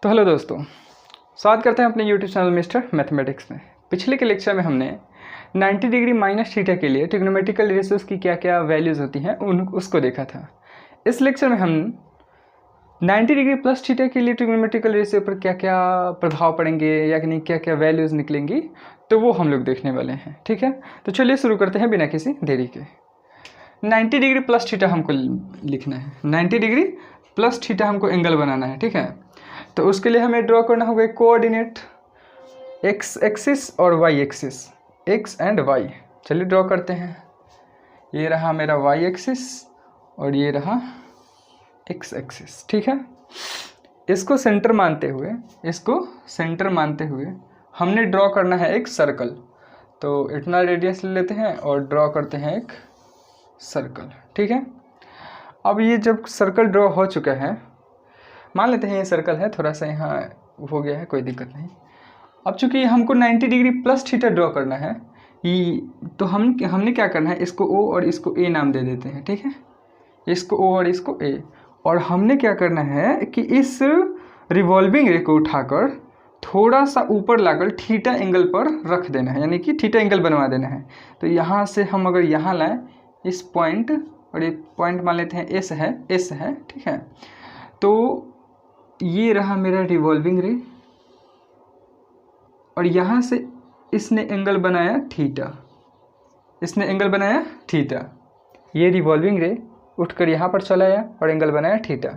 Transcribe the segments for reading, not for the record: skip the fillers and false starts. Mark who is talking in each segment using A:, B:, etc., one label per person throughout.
A: तो हेलो दोस्तों, स्वागत करते हैं अपने यूट्यूब चैनल मिस्टर मैथमेटिक्स में। पिछले के लेक्चर में हमने 90 डिग्री माइनस थीटा के लिए ट्रिग्नोमेट्रिकल रेशियोज की क्या क्या वैल्यूज़ होती हैं उसको देखा था। इस लेक्चर में हम 90 डिग्री प्लस थीटा के लिए ट्रिग्नोमेट्रिकल रेशियो पर क्या क्या प्रभाव पड़ेंगे या कि नहीं क्या क्या वैल्यूज़ निकलेंगी, तो वो हम लोग देखने वाले हैं। ठीक है, तो चलिए शुरू करते हैं बिना किसी देरी के। 90 डिग्री प्लस थीटा हमको लिखना है। 90 डिग्री प्लस थीटा हमको एंगल बनाना है। ठीक है, तो उसके लिए हमें ड्रॉ करना होगा कोऑर्डिनेट एक्स एक्सिस और Y axis, X and Y. चलिए ड्रॉ करते हैं। ये रहा मेरा वाई एक्सिस और ये रहा एक्स एक्सिस। ठीक है, इसको सेंटर मानते हुए हमने ड्रॉ करना है एक सर्कल। तो इतना रेडियस ले लेते हैं और ड्रॉ करते हैं एक सर्कल। ठीक है, अब ये जब सर्कल ड्रॉ हो चुका है, मान लेते हैं ये सर्कल है, थोड़ा सा यहाँ हो गया है, कोई दिक्कत नहीं। अब चूंकि हमको 90 डिग्री प्लस थीटा ड्रॉ करना है, तो हमने क्या करना है, इसको ओ और इसको ए नाम दे देते हैं। ठीक है, इसको ओ और इसको ए। और हमने क्या करना है कि इस रिवॉल्विंग रे को उठाकर थोड़ा सा ऊपर लाकर थीटा एंगल पर रख देना है, यानी कि थीटा एंगल बनवा देना है। तो यहाँ से हम अगर यहाँ लाएँ इस पॉइंट, और ये पॉइंट मान लेते हैं एस है। ठीक है, तो ये रहा मेरा रिवॉल्विंग रे और यहाँ से इसने एंगल बनाया थीटा। ये रिवॉल्विंग रे उठकर यहाँ पर चला आया और एंगल बनाया थीटा।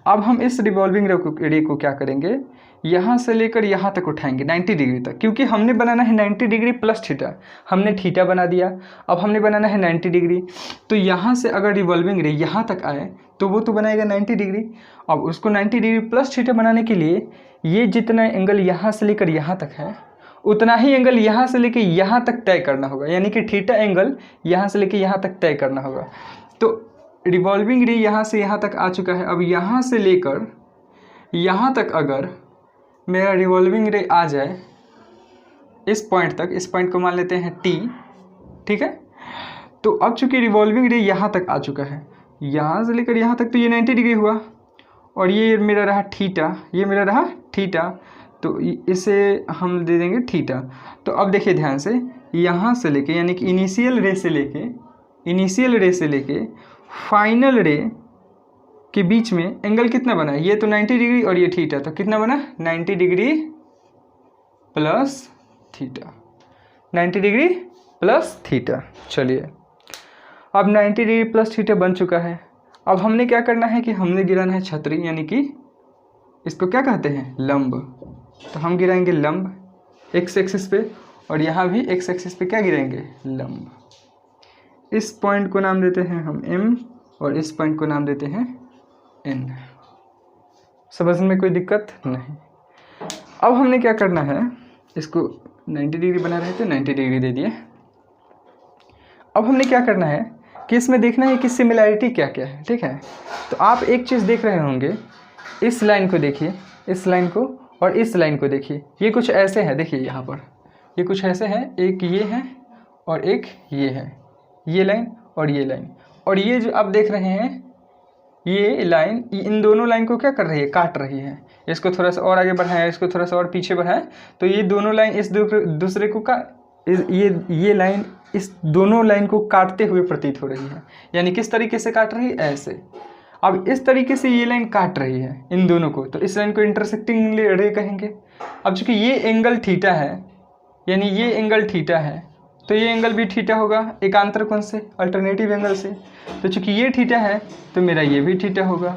A: अब हम इस रिवॉल्विंग रे को क्या करेंगे, यहाँ से लेकर यहाँ तक उठाएंगे 90 डिग्री तक, क्योंकि हमने बनाना है 90 डिग्री प्लस थीटा। हमने थीटा बना दिया, अब हमने बनाना है 90 डिग्री। तो यहाँ से अगर रिवॉल्विंग रे यहाँ तक आए तो वो तो बनाएगा 90 डिग्री। अब उसको 90 डिग्री प्लस थीटा बनाने के लिए ये जितना एंगल यहाँ से लेकर यहाँ तक है, उतना ही एंगल यहाँ से लेकर यहाँ तक तय करना होगा, यानी कि थीटा एंगल यहाँ से लेकर यहाँ तक तय करना होगा। तो रिवॉल्विंग रे यहाँ से यहाँ तक आ चुका है। अब यहाँ से लेकर यहाँ तक अगर मेरा रिवॉल्विंग रे आ जाए इस पॉइंट तक, इस पॉइंट को मान लेते हैं टी। ठीक है, तो अब चूंकि रिवॉल्विंग रे यहाँ तक आ चुका है, यहाँ से लेकर यहाँ तक, तो ये 90 डिग्री हुआ और ये मेरा रहा थीटा, तो इसे हम दे देंगे थीटा। तो अब देखिए ध्यान से, यहाँ से लेके यानी कि इनिशियल रे से लेके फाइनल रे के बीच में एंगल कितना बना, ये तो 90 डिग्री और ये थीटा, तो कितना बना 90 डिग्री प्लस थीटा। चलिए, अब 90 डिग्री प्लस थीटा बन चुका है। अब हमने क्या करना है कि हमने गिराना है छतरी, यानी कि इसको क्या कहते हैं, लंब। तो हम गिराएंगे लंब एक्स एक्सिस पे और यहाँ भी एक्स एक्सिस पे क्या गिराएंगे, लंब। इस पॉइंट को नाम देते हैं हम M और इस पॉइंट को नाम देते हैं N। समझने में कोई दिक्कत नहीं। अब हमने क्या करना है, इसको 90 डिग्री बना रहे थे, 90 डिग्री दे दिए। अब हमने क्या करना है कि इसमें देखना है कि सिमिलैरिटी क्या क्या है। ठीक है, तो आप एक चीज़ देख रहे होंगे, इस लाइन को देखिए, इस लाइन को और इस लाइन को देखिए, ये कुछ ऐसे है। देखिए यहाँ पर ये कुछ ऐसे है, एक ये है और एक ये है, ये लाइन और ये लाइन। और ये जो आप देख रहे हैं ये लाइन, इन दोनों लाइन को क्या कर रही है, काट रही है। इसको थोड़ा सा और आगे बढ़ाएं, इसको थोड़ा सा और पीछे बढ़ाएं, तो ये दोनों लाइन इस दूसरे को ये लाइन इस दोनों लाइन को काटते हुए प्रतीत हो रही है। यानी किस तरीके से काट रही है, ऐसे। अब इस तरीके से ये लाइन काट रही है इन दोनों को, तो इस लाइन को इंटरसेक्टिंग रे कहेंगे। अब चूंकि ये एंगल थीटा है, यानी ये एंगल थीटा है, तो ये एंगल भी थीटा होगा एकांतर कोण से, अल्टरनेटिव एंगल से। तो चूंकि ये थीटा है तो मेरा ये भी थीटा होगा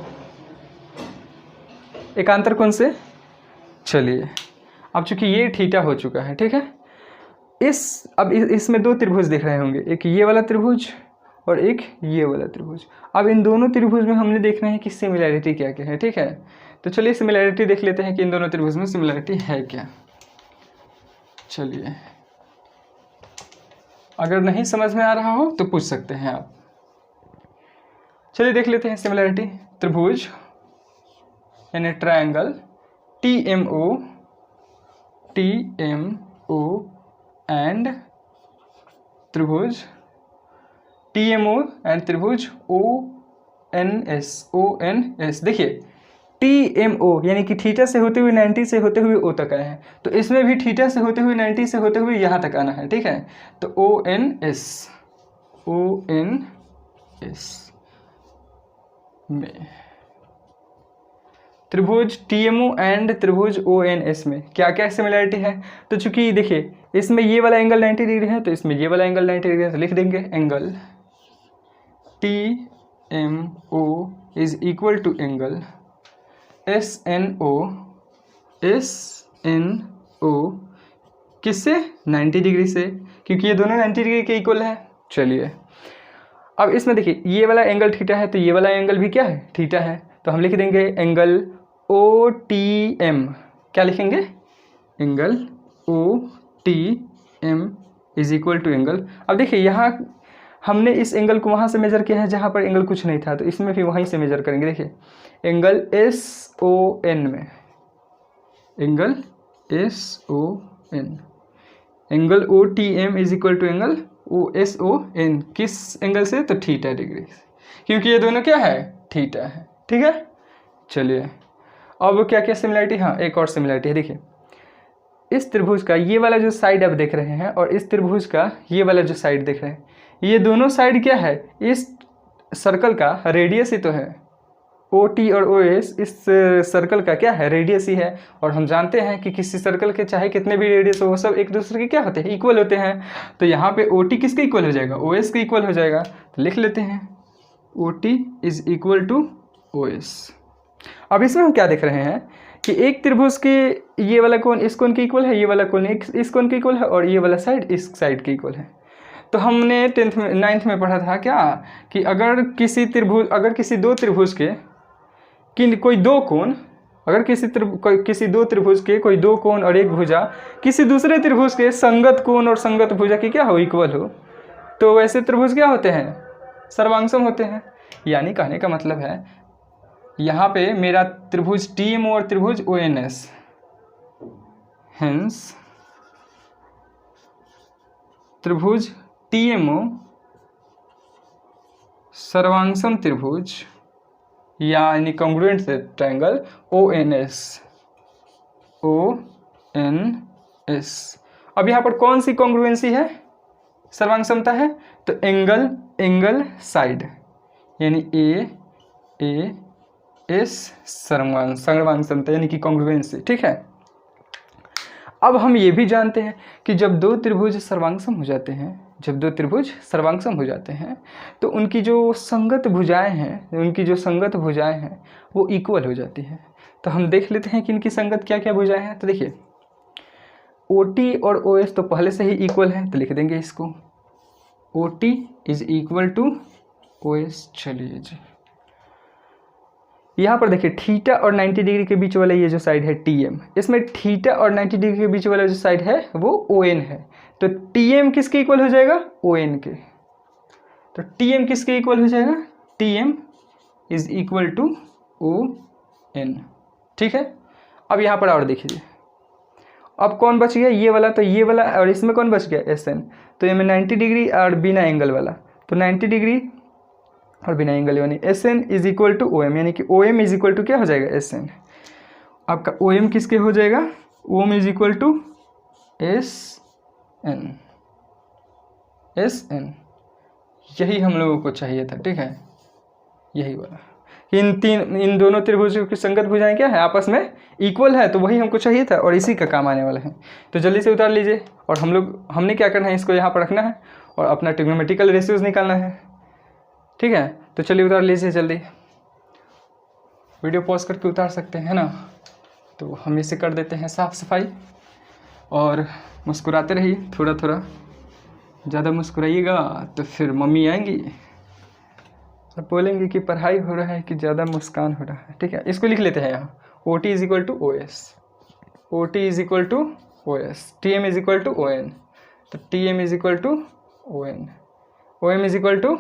A: एकांतर कोण से। चलिए, अब चूंकि ये थीटा हो चुका है, ठीक है, अब इसमें दो त्रिभुज दिख रहे होंगे, एक ये वाला त्रिभुज और एक ये वाला त्रिभुज। अब इन दोनों त्रिभुज में हमने देखना है कि सिमिलैरिटी क्या क्या है। ठीक है, तो चलिए सिमिलैरिटी देख लेते हैं कि इन दोनों त्रिभुज में सिमिलैरिटी है क्या। चलिए, अगर नहीं समझ में आ रहा हो तो पूछ सकते हैं आप। चलिए देख लेते हैं सिमिलैरिटी। त्रिभुज यानी ट्रायंगल TMO एंड त्रिभुज TMO एंड त्रिभुज ONS। देखिए TMO यानी कि थीटा से होते हुए 90 से होते हुए O तक आए हैं, तो इसमें भी थीटा से होते हुए 90 से होते हुए यहाँ तक आना है, ठीक है। तो ONS में त्रिभुज TMO एंड त्रिभुज ONS में क्या क्या सिमिलरिटी है। तो चूंकि देखिए इसमें ये वाला एंगल 90 डिग्री है, तो इसमें ये वाला एंगल 90 डिग्री है, तो लिख देंगे angle TMO is equal to angle SNO किससे 90 डिग्री से, क्योंकि ये दोनों 90 डिग्री के इक्वल है। चलिए अब इसमें देखिए ये वाला एंगल थीटा है, तो ये वाला एंगल भी क्या है, थीटा है, तो हम लिख देंगे एंगल OTM। क्या लिखेंगे, angle OTM is equal to angle. अब देखिए यहाँ हमने इस एंगल को वहाँ से मेजर किया है जहाँ पर एंगल कुछ नहीं था, तो इसमें भी वहीं से मेजर करेंगे। देखिए एंगल SON में, angle SON, angle OTM is equal to angle OSON, किस एंगल से, तो थीटा डिग्री, क्योंकि ये दोनों क्या है, थीटा है, ठीक है। चलिए अब क्या क्या सिमिलरिटी, हाँ एक और सिमिलरिटी है। देखिए इस त्रिभुज का ये वाला जो साइड आप देख रहे हैं और इस त्रिभुज का ये वाला जो साइड देख रहे हैं, ये दोनों साइड क्या है, इस सर्कल का रेडियस ही तो है। OT और OS इस सर्कल का क्या है, रेडियस ही है। और हम जानते हैं कि किसी सर्कल के चाहे कितने भी रेडियस हो, वो सब एक दूसरे के क्या होते हैं, इक्वल होते हैं। तो यहाँ पे OT किसके इक्वल हो जाएगा, OS के इक्वल हो जाएगा। तो लिख लेते हैं OT is equal to OS। अब इसमें हम क्या देख रहे हैं कि एक त्रिभुज के ये वाला कोण इस कोण के इक्वल है, ये वाला कोण इस कोण के इक्वल है, और ये वाला साइड इस साइड के इक्वल है। तो हमने 9th में पढ़ा था क्या कि अगर किसी दो त्रिभुज के कोई दो कोण, अगर किसी दो त्रिभुज के कोई दो कोण और एक भुजा किसी दूसरे त्रिभुज के संगत कोण और संगत भुजा की क्या हो, इक्वल हो, तो वैसे त्रिभुज क्या होते हैं, सर्वांगसम होते हैं। यानी कहने का मतलब है यहाँ पे मेरा त्रिभुज TMO और त्रिभुज ONS, हेंस त्रिभुज TMO सर्वांगसम त्रिभुज यानी कॉन्ग्रुएंट ट्रायंगल ONS। अब यहाँ पर कौन सी कॉन्ग्रुएंसी है, सर्वांगसमता है, तो एंगल साइड यानी AS सर्वांगसमता यानी कि कॉन्ग्रुएंसी, ठीक है। अब हम ये भी जानते हैं कि जब दो त्रिभुज सर्वांगसम हो जाते हैं, तो उनकी जो संगत भुजाएं हैं वो इक्वल हो जाती हैं। तो हम देख लेते हैं कि इनकी संगत क्या क्या भुजाएं हैं। तो देखिए OT और OS तो पहले से ही इक्वल है, तो लिख देंगे इसको OT is equal to OS। चलिए जी यहाँ पर देखिए थीटा और 90 डिग्री के बीच वाला ये जो साइड है TM, इसमें थीटा और 90 डिग्री के बीच वाला जो साइड है वो ON है। तो TM किसके इक्वल हो जाएगा, ON के। तो TM किसके इक्वल हो जाएगा, TM is equal to ON, ठीक है। अब यहाँ पर और देखिए, अब कौन बच गया, ये वाला, तो ये वाला, और इसमें कौन बच गया, SN। तो ये में 90 डिग्री और बिना एंगल वाला, तो 90 डिग्री और बिना एंगल यानी SN is equal to OM, यानी कि OM इज इक्वल टू क्या हो जाएगा, SN। आपका OM किसके हो जाएगा, OM is equal to SN। यही हम लोगों को चाहिए था, ठीक है, यही वाला। इन दोनों त्रिभुजों की संगत भुजाएं क्या है, आपस में इक्वल है, तो वही हमको चाहिए था और इसी का काम आने वाला है। तो जल्दी से उतार लीजिए, और हमने क्या करना है, इसको यहाँ पर रखना है और अपना ट्रिग्नोमेट्रिकल रेशियोज निकालना है, ठीक है। तो चलिए उतार लीजिए जल्दी, वीडियो पॉज करके उतार सकते हैं ना। तो हम इसे कर देते हैं साफ़ सफाई, और मुस्कुराते रहिए, थोड़ा थोड़ा ज़्यादा मुस्कुराइएगा तो फिर मम्मी आएंगी और बोलेंगे कि पढ़ाई हो रहा है कि ज़्यादा मुस्कान हो रहा है, ठीक है। इसको लिख लेते हैं यहाँ, OT is equal to OS, OT is equal to OS, TM is equal to ON, तो TM is equal to ON, OM is equal to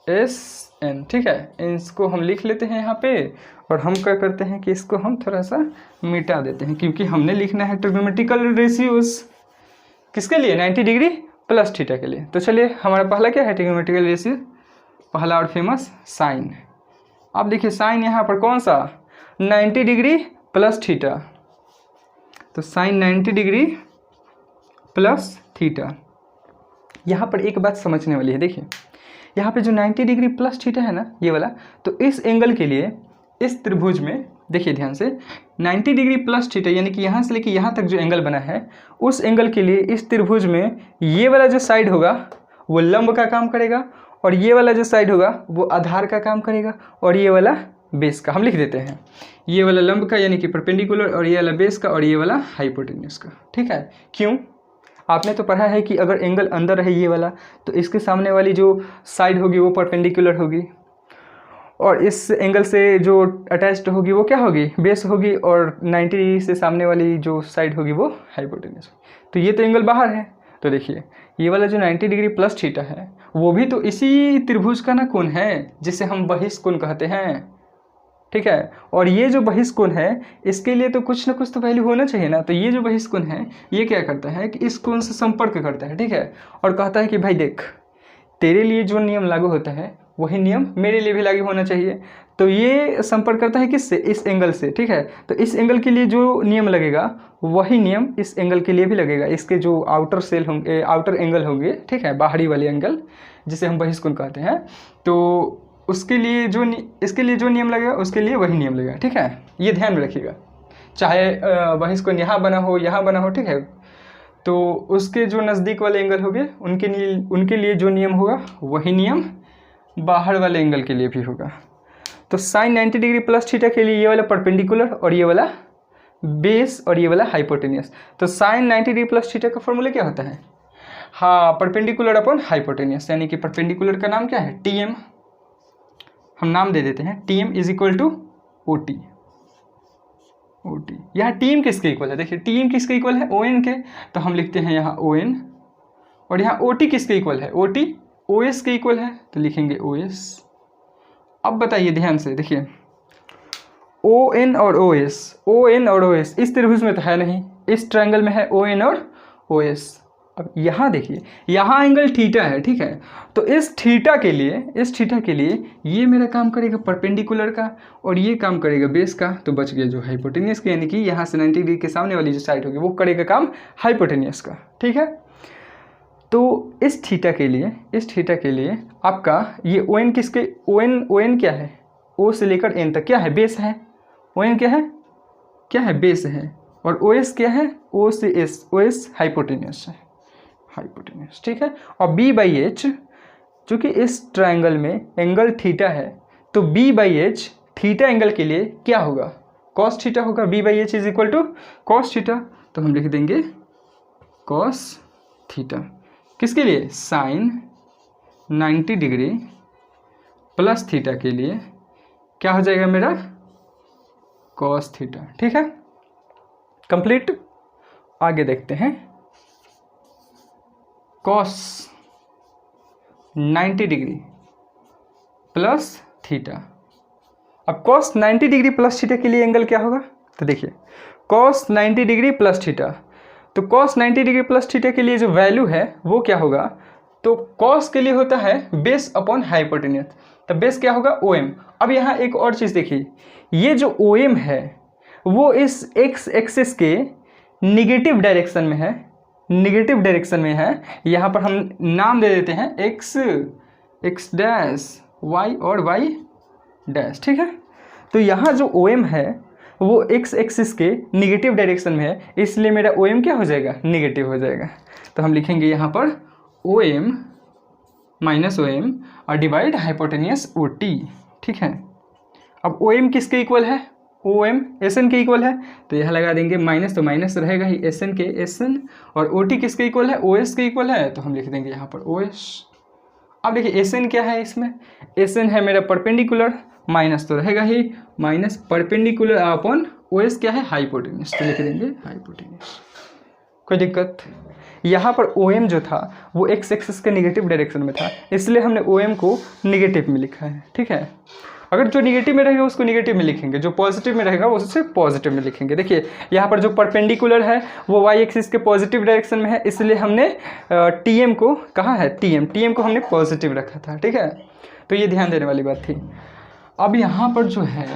A: SN, ठीक है। इसको हम लिख लेते हैं यहाँ पे, और हम क्या करते हैं कि इसको हम थोड़ा सा मिटा देते हैं, क्योंकि हमने लिखना है ट्रिग्नोमेट्रिकल रेशियोज किसके लिए, 90 डिग्री प्लस थीटा के लिए। तो चलिए हमारा पहला क्या है ट्रिग्नोमेट्रिकल रेशियो, पहला और फेमस साइन। अब देखिए साइन यहाँ पर कौन सा 90 डिग्री प्लस थीटा, तो साइन 90 डिग्री प्लस थीटा। यहाँ पर एक बात समझने वाली है, देखिए यहाँ पे जो 90 डिग्री प्लस थीटा है ना ये वाला, तो इस एंगल के लिए इस त्रिभुज में देखिए ध्यान से 90 डिग्री प्लस थीटा यानी कि यहाँ से लेके यहाँ तक जो एंगल बना है उस एंगल के लिए इस त्रिभुज में ये वाला जो साइड होगा वो लंब का काम करेगा और ये वाला जो साइड होगा वो आधार का काम करेगा और ये वाला बेस का। हम लिख देते हैं ये वाला लंब का यानी कि परपेंडिकुलर और ये वाला बेस का और ये वाला हाइपोटेन्यूज का। ठीक है, क्यों? आपने तो पढ़ा है कि अगर एंगल अंदर है ये वाला तो इसके सामने वाली जो साइड होगी वो परपेंडिकुलर होगी और इस एंगल से जो अटैच्ड होगी वो क्या होगी, बेस होगी, और 90 से सामने वाली जो साइड होगी वो हाइपोटेन्यूज। तो ये तो एंगल बाहर है, तो देखिए ये वाला जो 90 डिग्री प्लस थीटा है वो भी तो इसी त्रिभुज का ना कोण है जिसे हम बहिष्ठ कोण कहते हैं। ठीक है, और ये जो बहिष्ठ कोण है इसके लिए तो कुछ ना कुछ तो वैल्यू होना चाहिए ना। तो ये जो बहिष्ठ कोण है ये क्या करता है कि इस कोण से संपर्क करता है। ठीक है, और कहता है कि भाई देख तेरे लिए जो नियम लागू होता है वही नियम मेरे लिए भी लागू होना चाहिए। तो ये संपर्क करता है किससे, इस एंगल से। ठीक है, तो इस एंगल के लिए जो नियम लगेगा वही नियम इस एंगल के लिए भी लगेगा। इसके जो आउटर सेल होंगे, आउटर एंगल होंगे, ठीक है, बाहरी वाले एंगल जिसे हम बहिष्ठ कोण कहते हैं, तो उसके लिए जो इसके लिए जो नियम लगेगा उसके लिए वही नियम लगेगा। ठीक है, ये ध्यान में रखिएगा, चाहे बहिष्ठ कोण यहाँ बना हो यहाँ बना हो। ठीक है, तो उसके जो नज़दीक वाले एंगल होंगे उनके लिए जो नियम होगा वही नियम बाहर वाले एंगल के लिए भी होगा। तो साइन 90 डिग्री प्लस थीटा के लिए ये वाला परपेंडिकुलर और ये वाला बेस और ये वाला हाइपोटेनियस। तो साइन 90 डिग्री प्लस थीटा का फॉर्मूला क्या होता है, हाँ, परपेंडिकुलर अपॉन हाइपोटेनियस, यानी कि परपेंडिकुलर का नाम क्या है, टीएम। हम नाम दे देते हैं TM is equal to OT. OT यहाँ टीएम किसके इक्वल है, देखिए टीएम किसके इक्वल है, ओएन के, तो हम लिखते हैं यहाँ ओएन, और यहाँ ओटी किसके इक्वल है, ओटी ओएस के इक्वल है, तो लिखेंगे ओएस। अब बताइए ध्यान से, देखिए ओ एन और ओ एस इस त्रिभुज में तो है नहीं, इस ट्रायंगल में है ओ एन और ओ एस। अब यहाँ देखिए यहाँ एंगल थीटा है। ठीक है, तो इस थीटा के लिए ये मेरा काम करेगा परपेंडिकुलर का और ये काम करेगा बेस का, तो बच गया जो हाइपोटेनियस का, यानी कि यहाँ से 90 डिग्री के सामने वाली जो साइड होगी वो करेगा काम हाइपोटेनियस का। ठीक है, तो इस थीटा के लिए आपका ये ओ एन किसके, ओ एन क्या है, ओ से लेकर एन तक क्या है, बेस है। ओ एन क्या है बेस है, और ओ एस क्या है, ओ से एस, ओ एस हाइपोटेनियस है, हाइपोटेनियस। ठीक है, और बी बाई एच चूँकि इस ट्रायंगल में एंगल थीटा है तो B by H theta angle के लिए क्या होगा, कॉस थीटा होगा। B by H is equal to cos theta, तो हम लिख देंगे कॉस थीटा किसके लिए, साइन 90 डिग्री प्लस थीटा के लिए क्या हो जाएगा मेरा, कॉस थीटा। ठीक है, कंप्लीट। आगे देखते हैं कॉस 90 डिग्री प्लस थीटा। अब कॉस 90 डिग्री प्लस थीटा के लिए एंगल क्या होगा, तो देखिए कॉस 90 डिग्री प्लस थीटा, तो कॉस 90 डिग्री प्लस थीटा के लिए जो वैल्यू है वो क्या होगा, तो कॉस के लिए होता है बेस अपॉन हाइपोटेनियस, तो बेस क्या होगा, ओ एम। अब यहाँ एक और चीज़ देखिए, ये जो ओ एम है वो इस एक्स एक्सिस के निगेटिव डायरेक्शन में है, यहाँ पर हम नाम दे देते हैं एक्स डैश वाई और वाई डैश। ठीक है, तो यहाँ जो ओ एम है वो एक्स एक्सिस के निगेटिव डायरेक्शन में है, इसलिए मेरा ओ एम क्या हो जाएगा, निगेटिव हो जाएगा। तो हम लिखेंगे यहाँ पर O M minus O M और डिवाइड हाइपोटेनियस ओ टी। ठीक है, अब ओ एम किसके इक्वल है, ओ एम एस एन के इक्वल है, तो यह लगा देंगे माइनस, तो माइनस रहेगा ही एस एन के एस एन, और ओ टी किसके इक्वल है, ओ एस के इक्वल है, तो हम लिख देंगे यहाँ पर ओ एस। अब देखिए एस एन क्या है, इसमें एस एन है मेरा परपेंडिकुलर, माइनस तो रहेगा ही, minus perpendicular upon O S क्या है, हाइपोटेनियस, तो लिख देंगे हाइपोटेनियस। कोई दिक्कत, यहाँ पर ओ एम जो था वो एक्स एक्सिस के निगेटिव डायरेक्शन में था, इसलिए हमने ओ एम को निगेटिव में लिखा है। ठीक है, अगर जो निगेटिव में रहेगा उसको निगेटिव में लिखेंगे, जो पॉजिटिव में रहेगा उससे पॉजिटिव में लिखेंगे। देखिए यहाँ पर जो परपेंडिकुलर है वो वाई एक्सिस के पॉजिटिव डायरेक्शन में है, इसलिए हमने टीएम को कहा है, टीएम को हमने पॉजिटिव रखा था। ठीक है, तो ये ध्यान देने वाली बात थी। अब यहाँ पर जो है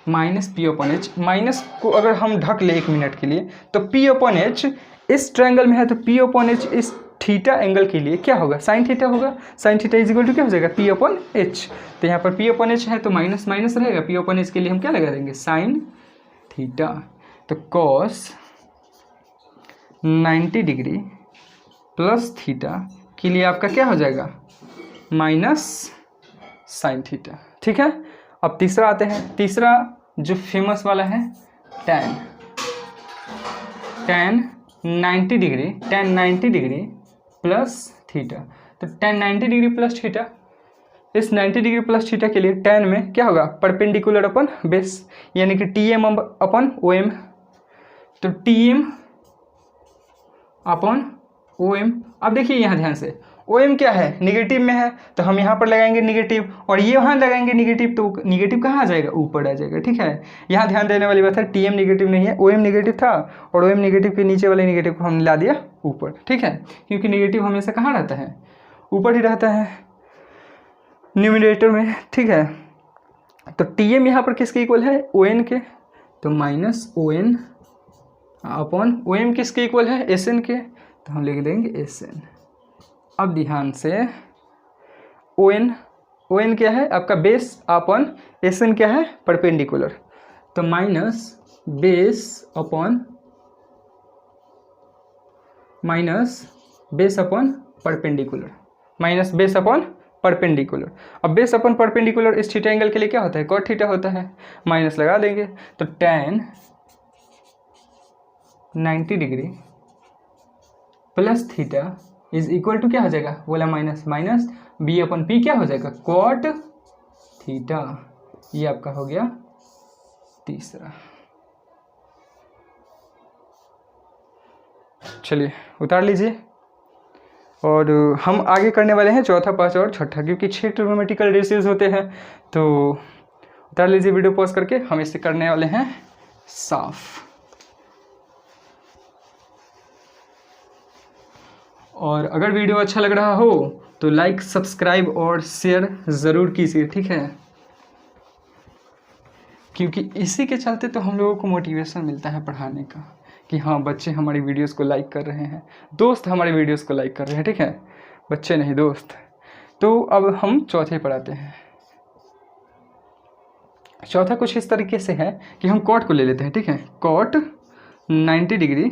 A: minus P upon H, minus को अगर हम ढक ले 1 मिनट के लिए तो पी अपन एच इस ट्रायंगल में है तो पी अपन एच इस थीटा एंगल के लिए क्या होगा, साइन थीटा होगा। Sine theta is equal to क्या हो जाएगा, पी अपन एच। तो यहाँ पर पी अपन एच है तो माइनस माइनस रहेगा, पी अपन एच के लिए हम क्या लगा देंगे, साइन थीटा। तो कॉस 90 डिग्री प्लस थीटा के लिए आपका क्या हो जाएगा, माइनस साइन थीटा। ठीक है, अब तीसरा आते हैं। तीसरा जो फेमस वाला है tan 90 डिग्री प्लस थीटा। तो tan 90 डिग्री प्लस थीटा, इस 90 डिग्री प्लस थीटा के लिए tan में क्या होगा, परपेंडिकुलर अपन बेस, यानी कि TM अपन OM। तो TM अपन OM। अब देखिए यहाँ ध्यान से, OM क्या है, निगेटिव में है तो हम यहाँ पर लगाएंगे निगेटिव, और ये वहाँ लगाएंगे निगेटिव, तो निगेटिव कहाँ आ जाएगा, ऊपर आ जाएगा। ठीक है, यहाँ ध्यान देने वाली बात है, TM निगेटिव नहीं है, OM निगेटिव था, और OM निगेटिव के नीचे वाले निगेटिव को हमने ला दिया ऊपर। ठीक है, क्योंकि निगेटिव हमेशा कहाँ रहता है, ऊपर ही रहता है न्यूमरेटर में। ठीक है, तो TM यहाँ पर किसके इक्वल है, ON के, तो माइनस ON अपॉन OM किसके इक्वल है, SN के, तो हम लिख देंगे SN। अब ध्यान से, ON क्या है आपका बेस, अपॉन SN क्या है, परपेंडिकुलर। तो minus base upon perpendicular, minus base upon perpendicular. अब बेस अपॉन परपेंडिकुलर इस थीटा एंगल के लिए क्या होता है, कॉट थीटा होता है, माइनस लगा देंगे। तो tan 90 degree plus theta is equal to क्या हो जाएगा, बोला माइनस बी अपन पी क्या हो जाएगा, कॉट थीटा। ये आपका हो गया तीसरा। चलिए उतार लीजिए, और हम आगे करने वाले हैं चौथा, पांचवा और छठा, क्योंकि 6 ट्रिग्नोमेट्रिकल रेशियोज होते हैं। तो उतार लीजिए वीडियो पॉज करके, हम इससे करने वाले हैं साफ। और अगर वीडियो अच्छा लग रहा हो तो लाइक, सब्सक्राइब और शेयर ज़रूर कीजिए। ठीक है, क्योंकि इसी के चलते तो हम लोगों को मोटिवेशन मिलता है पढ़ाने का, कि हाँ बच्चे हमारी वीडियोस को लाइक कर रहे हैं, दोस्त हमारी वीडियोस को लाइक कर रहे हैं। ठीक है, बच्चे नहीं दोस्त। तो अब हम चौथे पर आते हैं। चौथा कुछ इस तरीके से है कि हम कॉट को ले लेते हैं। ठीक है, कॉट 90 डिग्री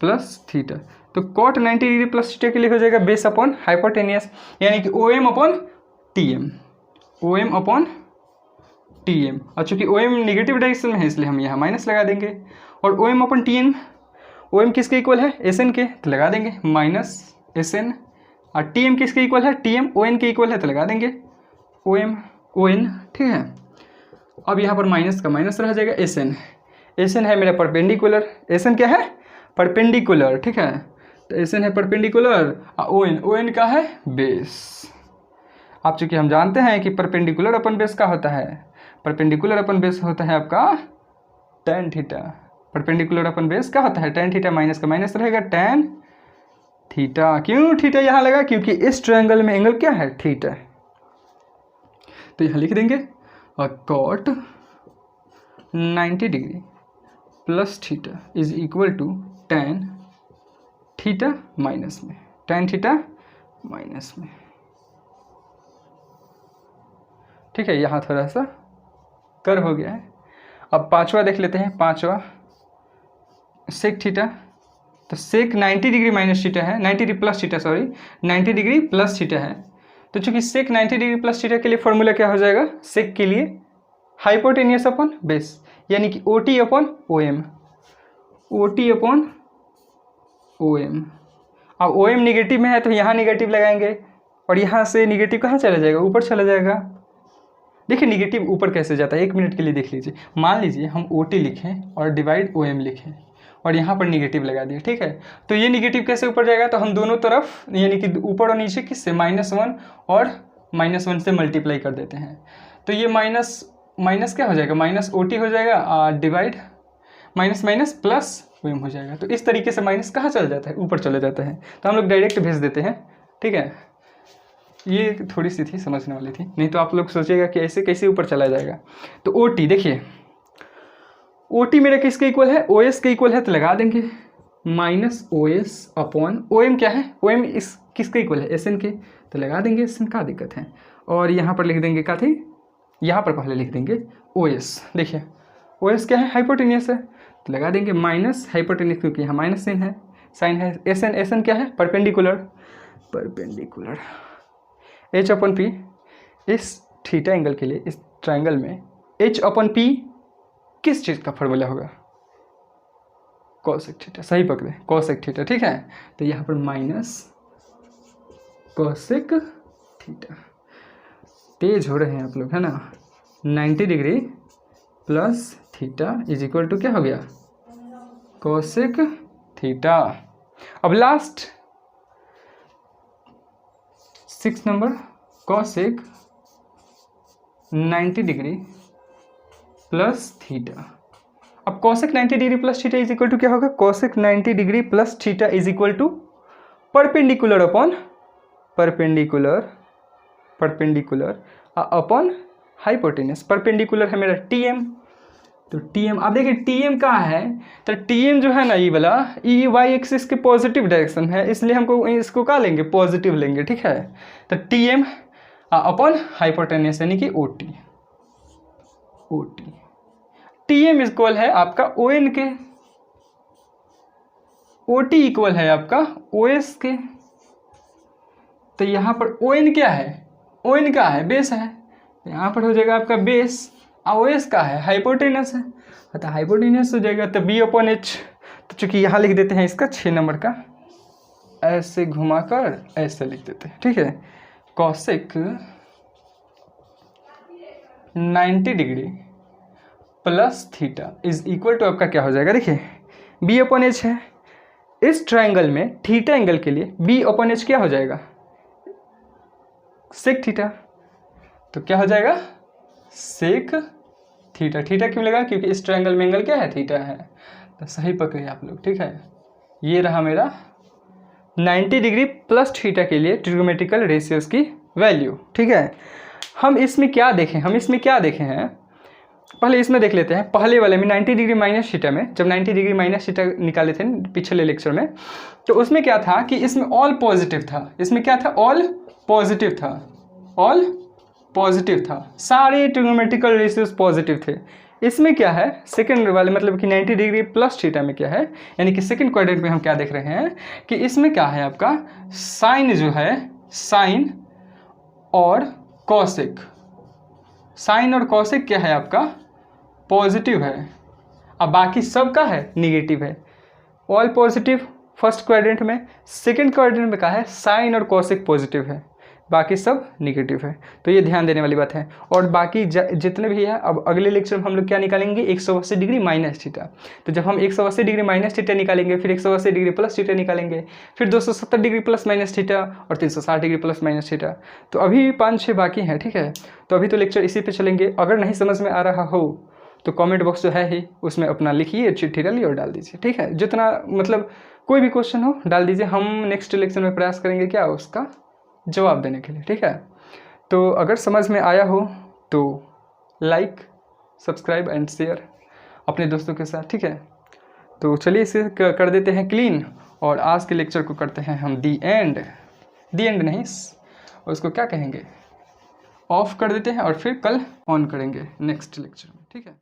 A: प्लस थीटा। तो कॉट 90 डिग्री प्लस थीटा के लिए हो जाएगा बेस अपॉन हाइपोटेनियस, यानी कि OM upon TM, OM upon TM। और चूंकि OM निगेटिव डायरेक्शन में है इसलिए हम यहाँ माइनस लगा देंगे। और OM अपॉन TM, OM किसके इक्वल है, SN के, तो लगा देंगे माइनस SN। और TM किसके इक्वल है, TM ON के इक्वल है, तो लगा देंगे ON। ठीक है, अब यहाँ पर माइनस का माइनस रह जाएगा, SN है मेरा परपेंडिकुलर, SN क्या है, परपेंडिकुलर। ठीक है, तो SN है परपेंडिकुलर, और ON का है बेस। आप चूंकि हम जानते हैं कि परपेंडिकुलर अपन बेस का होता है, परपेंडिकुलर अपन बेस होता है आपका tan theta. Perpendicular upon base क्या होता है, tan थीटा, माइनस का माइनस रहेगा tan थीटा। क्यों थीटा यहाँ लगा, क्योंकि इस ट्रायंगल में एंगल क्या है, थीटा। तो यहाँ लिख देंगे cot 90 degree plus theta is equal to tan theta minus में, tan थीटा माइनस में। ठीक है, यहाँ थोड़ा सा कर हो गया है। अब पांचवा देख लेते हैं। पांचवा सेक थीटा। तो सेक 90 डिग्री माइनस थीटा है, 90 degree plus theta, sorry 90 degree plus theta है। तो चूंकि सेक 90 डिग्री प्लस थीटा के लिए फॉर्मूला क्या हो जाएगा, सेक के लिए हाइपोटेनियस अपॉन बेस, यानी कि OT upon OM, OT upon OM। अब OM निगेटिव में है तो यहाँ निगेटिव लगाएंगे, और यहाँ से निगेटिव कहाँ चला जाएगा, ऊपर चला जाएगा। देखिए निगेटिव ऊपर कैसे जाता है, 1 मिनट के लिए देख लीजिए। मान लीजिए हम OT लिखें और डिवाइड OM लिखें, और यहाँ पर निगेटिव लगा दिए। ठीक है, तो ये निगेटिव कैसे ऊपर जाएगा, तो हम दोनों तरफ यानी कि ऊपर और नीचे किससे, -1 और -1 से मल्टीप्लाई कर देते हैं। तो ये माइनस क्या हो जाएगा, माइनस OT हो जाएगा, divide minus minus plus OM हो जाएगा। तो इस तरीके से माइनस कहाँ चला जाता है, ऊपर चला जाता है। तो हम लोग डायरेक्ट भेज देते हैं। ठीक है, ये थोड़ी सी थी, समझने वाली थी, नहीं तो आप लोग सोचेगा कि ऐसे कैसे ऊपर चला जाएगा। तो ओ टी देखिए, ओ टी मेरा किसके इक्वल है, ओ एस के इक्वल है, तो लगा देंगे minus O S upon O M क्या है, ओ एम इस किसके इक्वल है, एस एन के, तो लगा देंगे एस एन, का दिक्कत है। और यहाँ पर लिख देंगे क्या थी, यहाँ पर पहले लिख देंगे ओ एस। देखिए ओ एस क्या है, हाइपोटेनियस है, तो लगा देंगे माइनस हाइपोटेनियस, क्योंकि यहाँ माइनस साइन है, एस एन क्या है, परपेंडिकुलर, परपेंडिकुलर एच अपन पी, इस थीटा एंगल के लिए इस ट्राइंगल में एच अपन पी किस चीज़ का फॉर्मूला होगा, कोसेक थीटा, सही पकड़े, कोसेक थीटा, ठीक है। तो यहाँ पर माइनस कोसेक थीटा, तेज हो रहे हैं आप लोग, है ना, 90 degree plus theta is equal to क्या हो गया, कोसेक थीटा। अब last 6 number, cosec 90 degree plus theta. अब cosec 90 degree plus theta is equal to क्या होगा, cosec 90 degree plus theta is equal to perpendicular upon perpendicular, perpendicular upon hypotenuse. Perpendicular है मेरा T M, तो T M, आप देखिए T M कहाँ है, तो टी एम जो है ना, ये वाला ई वाई एक्सिस के पॉजिटिव डायरेक्शन है, इसलिए हमको इसको क्या लेंगे, पॉजिटिव लेंगे, ठीक है। तो टी एम अपॉन हाइपोटेनस यानी कि O T, O T, T M equal है आपका ओ एन के, ओ टी इक्वल है आपका ओ एस के। तो यहाँ पर ओ एन क्या है, ओ एन का है बेस है, यहाँ पर हो जाएगा आपका बेस, ओ एस का है हाइपोटेनस है, तो हाइपोटेनस हो जाएगा, तो बी अपॉन एच। तो चूंकि यहाँ लिख देते हैं इसका 6 नंबर का, ऐसे घुमाकर ऐसे लिख देते हैं, ठीक है। Cosec 90 degree plus theta is equal to आपका क्या हो जाएगा, देखिए बी अपॉन एच है, इस ट्राइंगल में थीटा एंगल के लिए बी अपॉन एच क्या हो जाएगा, सेक थीटा। तो क्या हो जाएगा, सेक थीटा। थीटा क्यों लगा, क्योंकि इस ट्रायंगल में एंगल क्या है, थीटा है। तो सही पकड़े आप लोग, ठीक है। ये रहा मेरा 90 डिग्री प्लस थीटा के लिए ट्रिग्नोमेट्रिकल रेशियोज की वैल्यू, ठीक है। हम इसमें क्या देखें, हम इसमें क्या देखे हैं, पहले इसमें देख लेते हैं। पहले वाले में 90 डिग्री माइनस थीटा में, जब 90 डिग्री माइनस थीटा निकाले थे पिछले लेक्चर में, तो उसमें क्या था कि इसमें ऑल पॉजिटिव था, इसमें क्या था, ऑल पॉजिटिव था, ऑल पॉजिटिव था, सारे ट्रिग्नोमेट्रिकल रेशियोज पॉजिटिव थे। इसमें क्या है, सेकंड वाले मतलब कि 90 डिग्री प्लस थीटा में क्या है, यानी कि सेकंड क्वाड्रेंट में हम क्या देख रहे हैं कि इसमें क्या है आपका साइन जो है, साइन और कॉसेक, साइन और कॉसेक क्या है आपका पॉजिटिव है, अब बाकी सब का है निगेटिव है। ऑल पॉजिटिव फर्स्ट क्वाड्रेंट में, सेकंड क्वाड्रेंट में क्या है साइन और कॉसेक पॉजिटिव है, बाकी सब निगेटिव है। तो ये ध्यान देने वाली बात है। और बाकी जितने भी है, अब अगले लेक्चर में हम लोग क्या निकालेंगे, 180 डिग्री माइनस थीटा। तो जब हम 180 डिग्री माइनस थीटा निकालेंगे, फिर 180 डिग्री प्लस थीटा निकालेंगे, फिर 270 डिग्री प्लस माइनस थीटा और 360 डिग्री प्लस माइनस थीटा। तो अभी 5-6 बाकी हैं, ठीक है। तो अभी तो लेक्चर इसी पे चलेंगे। अगर नहीं समझ में आ रहा हो तो कमेंट बॉक्स जो है ही, उसमें अपना लिखिए, चिट्ठी डालिए और डाल दीजिए, ठीक है। जितना मतलब कोई भी क्वेश्चन हो डाल दीजिए, हम नेक्स्ट लेक्चर में प्रयास करेंगे क्या उसका जवाब देने के लिए, ठीक है। तो अगर समझ में आया हो तो लाइक, सब्सक्राइब एंड शेयर अपने दोस्तों के साथ, ठीक है। तो चलिए इसे कर देते हैं क्लीन, और आज के लेक्चर को करते हैं हम दी एंड नहीं, उसको क्या कहेंगे, ऑफ कर देते हैं, और फिर कल ऑन करेंगे नेक्स्ट लेक्चर में, ठीक है।